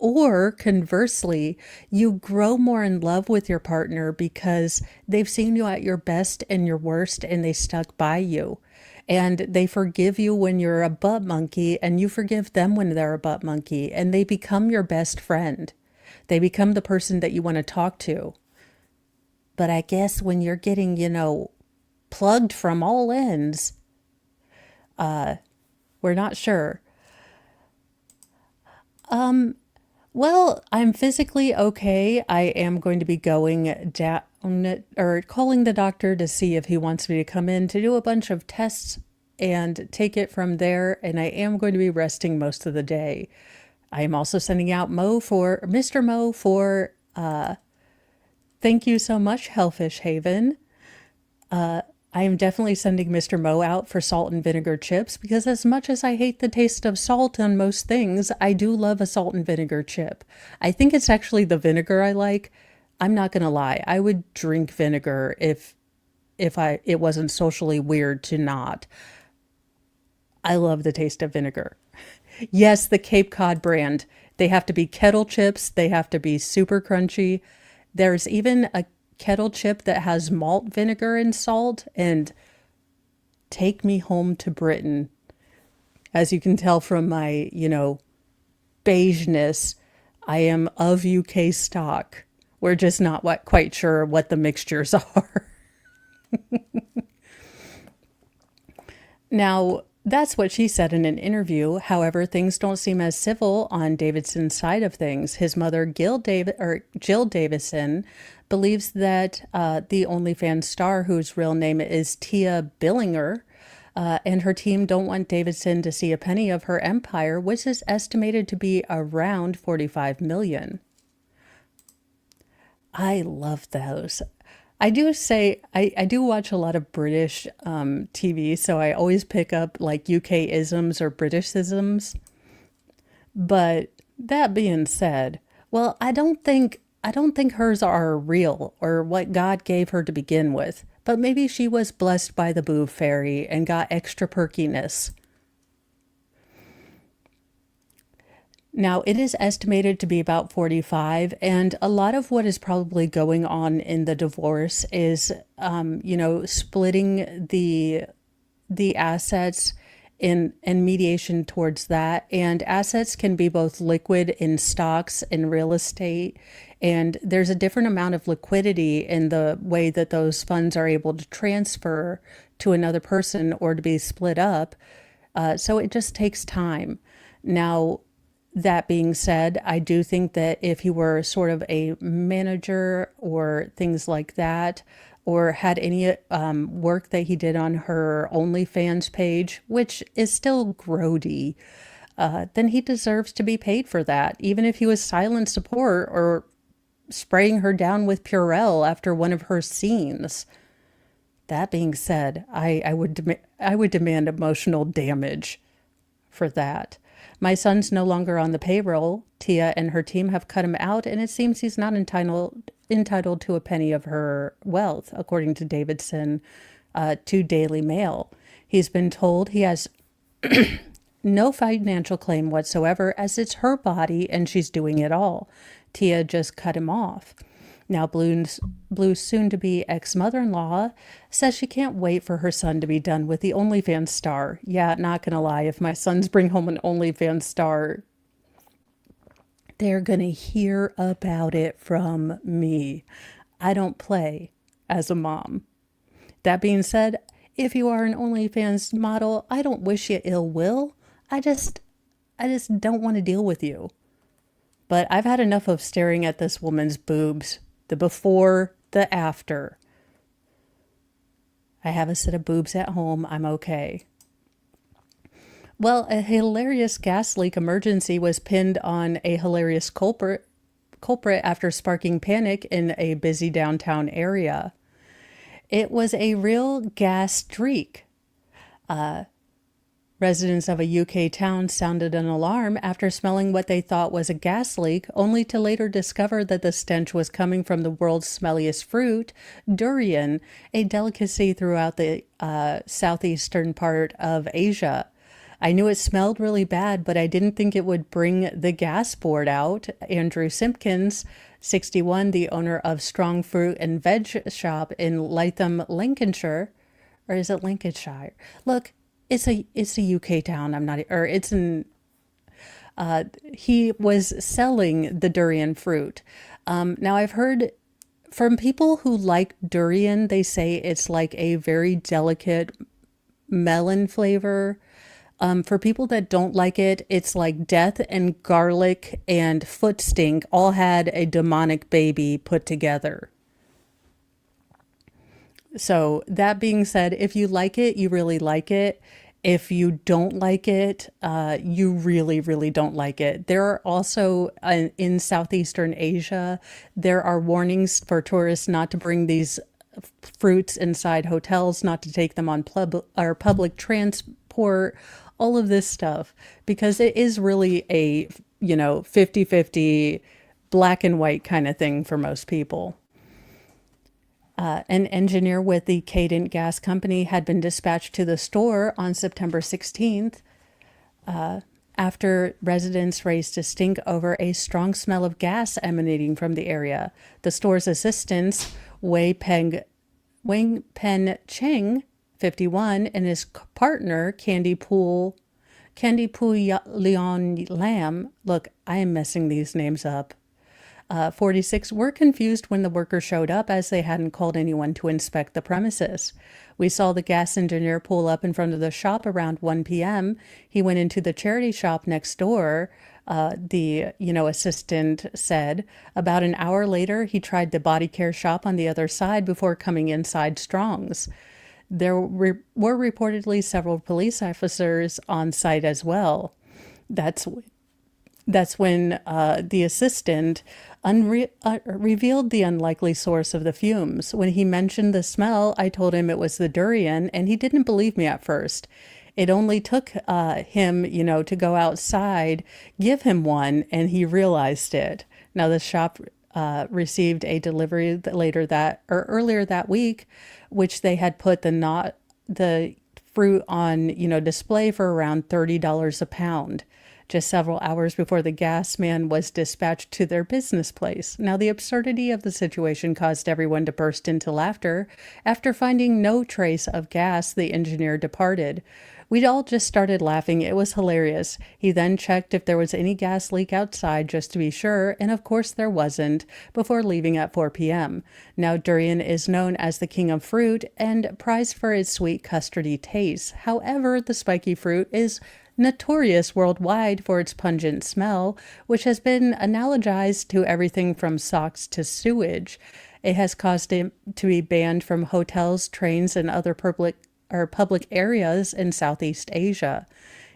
Or conversely, you grow more in love with your partner because they've seen you at your best and your worst and they stuck by you. And they forgive you when you're a butt monkey and you forgive them when they're a butt monkey and they become your best friend. They become the person that you want to talk to. But I guess when you're getting, plugged from all ends, we're not sure. Well, I'm physically okay. I am going to be going down or calling the doctor to see if he wants me to come in to do a bunch of tests and take it from there. And I am going to be resting most of the day. I am also sending out Mr. Mo for, thank you so much, Hellfish Haven. I am definitely sending Mr. Mo out for salt and vinegar chips because as much as I hate the taste of salt on most things, I do love a salt and vinegar chip. I think it's actually the vinegar I like. I'm not going to lie. I would drink vinegar if it wasn't socially weird to not. I love the taste of vinegar. Yes, the Cape Cod brand. They have to be kettle chips. They have to be super crunchy. There's even a kettle chip that has malt vinegar and salt, and take me home to Britain. As you can tell from my, beigeness, I am of UK stock. We're just not quite sure what the mixtures are. Now, that's what she said in an interview. However, things don't seem as civil on Davidson's side of things. His mother, Jill Davison, believes that the OnlyFans star, whose real name is Tia Billinger, and her team don't want Davidson to see a penny of her empire, which is estimated to be around $45 million. I love those. I do say I do watch a lot of British TV, so I always pick up UK isms or British isms. But that being said, well, I don't think hers are real or what God gave her to begin with. But maybe she was blessed by the boob fairy and got extra perkiness. Now, it is estimated to be about 45, and a lot of what is probably going on in the divorce is, splitting the assets in and mediation towards that. And assets can be both liquid in stocks and real estate, and there's a different amount of liquidity in the way that those funds are able to transfer to another person or to be split up. So it just takes time. Now, that being said, I do think that if he were sort of a manager or things like that, or had any work that he did on her OnlyFans page, which is still grody, then he deserves to be paid for that, even if he was silent support or spraying her down with Purell after one of her scenes. That being said, I would demand emotional damage for that. My son's no longer on the payroll. Tia and her team have cut him out, and it seems he's not entitled to a penny of her wealth, according to Davidson, to Daily Mail. He's been told he has no financial claim whatsoever, as it's her body and she's doing it all. Tia just cut him off. Now, Blue's soon-to-be ex-mother-in-law says she can't wait for her son to be done with the OnlyFans star. Yeah, not gonna lie, if my sons bring home an OnlyFans star, they're gonna hear about it from me. I don't play as a mom. That being said, if you are an OnlyFans model, I don't wish you ill will. I just don't want to deal with you. But I've had enough of staring at this woman's boobs, the before, the after. I have a set of boobs at home. I'm okay. Well, a hilarious gas leak emergency was pinned on a hilarious culprit after sparking panic in a busy downtown area. It was a real gas streak. Residents of a UK town sounded an alarm after smelling what they thought was a gas leak, only to later discover that the stench was coming from the world's smelliest fruit, durian, a delicacy throughout the southeastern part of Asia. I knew it smelled really bad, but I didn't think it would bring the gas board out. Andrew Simpkins, 61, the owner of Strong Fruit and Veg Shop in Lytham, Lincolnshire, or is it Lincolnshire? Look, it's a UK town. He was selling the durian fruit. Now I've heard from people who like durian, they say it's like a very delicate melon flavor. For people that don't like it, it's like death and garlic and foot stink all had a demonic baby put together. So that being said, if you like it, you really like it. If you don't like it, you really, really don't like it. There are also in Southeastern Asia, there are warnings for tourists not to bring these fruits inside hotels, not to take them on public transport, all of this stuff, because it is really a, 50-50 black and white kind of thing for most people. An engineer with the Cadent Gas Company had been dispatched to the store on September 16th after residents raised a stink over a strong smell of gas emanating from the area. The store's assistants, Wang Pen Cheng, 51, and his partner, Candy Pu Leon Lam, look, I am messing these names up, 46, were confused when the worker showed up, as they hadn't called anyone to inspect the premises. We saw the gas engineer pull up in front of the shop around 1 p.m. He went into the charity shop next door, the assistant said. About an hour later, he tried the body care shop on the other side before coming inside Strong's. There were reportedly several police officers on site as well. That's when the assistant revealed the unlikely source of the fumes. When he mentioned the smell, I told him it was the durian, and he didn't believe me at first. It only took him, to go outside, give him one, and he realized it. Now, the shop received a delivery earlier that week, which they had put the fruit on, display for around $30 a pound. just several hours before the gas man was dispatched to their business place. Now, the absurdity of the situation caused everyone to burst into laughter. After finding no trace of gas, the engineer departed. We'd all just started laughing. It was hilarious. He then checked if there was any gas leak outside just to be sure, and of course there wasn't, before leaving at 4 p.m. Now, durian is known as the king of fruit and prized for its sweet custardy taste. However, the spiky fruit is notorious worldwide for its pungent smell, which has been analogized to everything from socks to sewage. It has caused it to be banned from hotels, trains, and other public areas in Southeast Asia.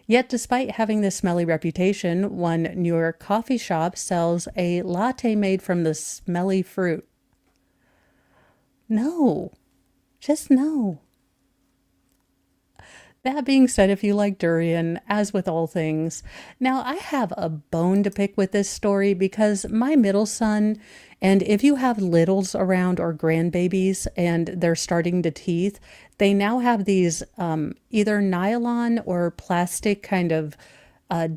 Yet, despite having this smelly reputation, one New York coffee shop sells a latte made from the smelly fruit. No, just no. That being said, if you like durian, as with all things, now I have a bone to pick with this story because my middle son, and if you have littles around or grandbabies and they're starting to teeth, they now have these either nylon or plastic kind of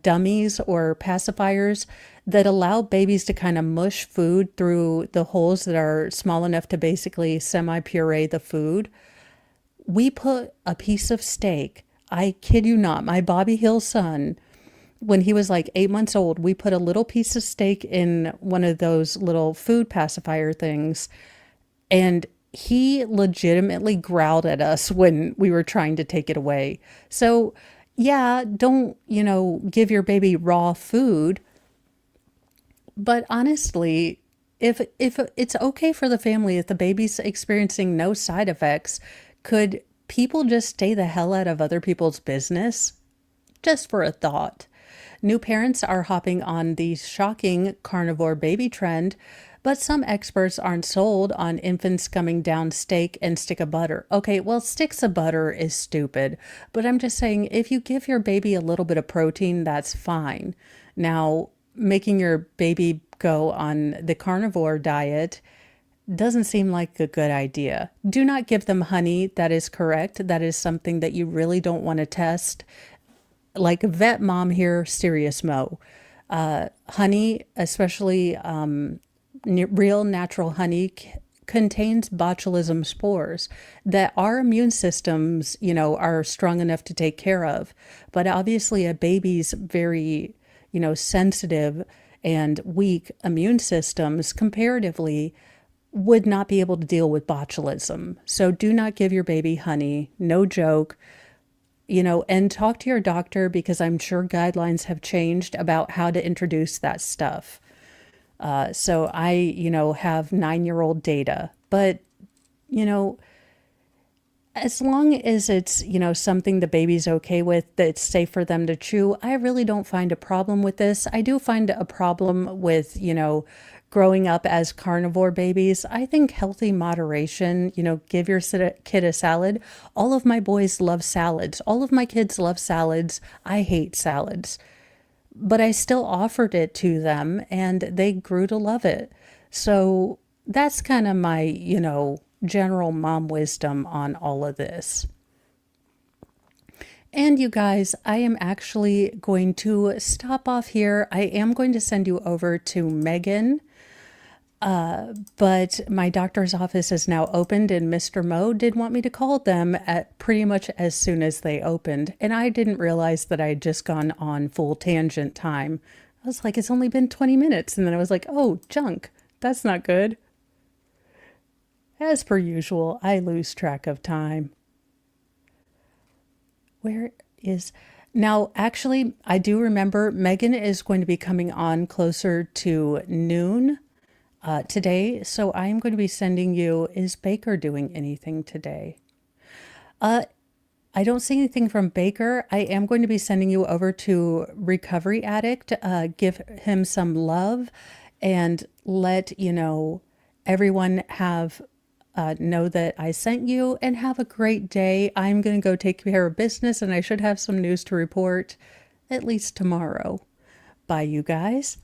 dummies or pacifiers that allow babies to kind of mush food through the holes that are small enough to basically semi-puree the food. We put a piece of steak, I kid you not, my Bobby Hill son, when he was like 8 months old, we put a little piece of steak in one of those little food pacifier things, and he legitimately growled at us when we were trying to take it away. So yeah, don't, give your baby raw food. But honestly, if it's okay for the family, if the baby's experiencing no side effects, could people just stay the hell out of other people's business? Just for a thought. New parents are hopping on the shocking carnivore baby trend, but some experts aren't sold on infants scumming down steak and stick of butter. Okay, well, sticks of butter is stupid, but I'm just saying if you give your baby a little bit of protein, that's fine. Now, making your baby go on the carnivore diet doesn't seem like a good idea. Do not give them honey. That is correct. That is something that you really don't want to test. Like vet mom here, serious mo. Honey, especially real natural honey, contains botulism spores that our immune systems, are strong enough to take care of. But obviously a baby's very, sensitive and weak immune systems comparatively would not be able to deal with botulism. So do not give your baby honey, no joke, and talk to your doctor because I'm sure guidelines have changed about how to introduce that stuff. So I, have 9-year-old data, but, as long as it's, something the baby's okay with, that it's safe for them to chew, I really don't find a problem with this. I do find a problem with, growing up as carnivore babies. I think healthy moderation, give your kid a salad. All of my boys love salads. All of my kids love salads. I hate salads. But I still offered it to them and they grew to love it. So that's kind of my, general mom wisdom on all of this. And you guys, I am actually going to stop off here. I am going to send you over to Megan. But my doctor's office is now opened and Mr. Mo did want me to call them at pretty much as soon as they opened. And I didn't realize that I had just gone on full tangent time. I was like, it's only been 20 minutes. And then I was like, oh, junk. That's not good. As per usual, I lose track of time. Where is... Now, actually, I do remember Megan is going to be coming on closer to noon today, so I am going to be sending you, is Baker doing anything today? I don't see anything from Baker. I am going to be sending you over to Recovery Addict, give him some love and let, everyone have, know that I sent you and have a great day. I'm going to go take care of business and I should have some news to report at least tomorrow. Bye, you guys.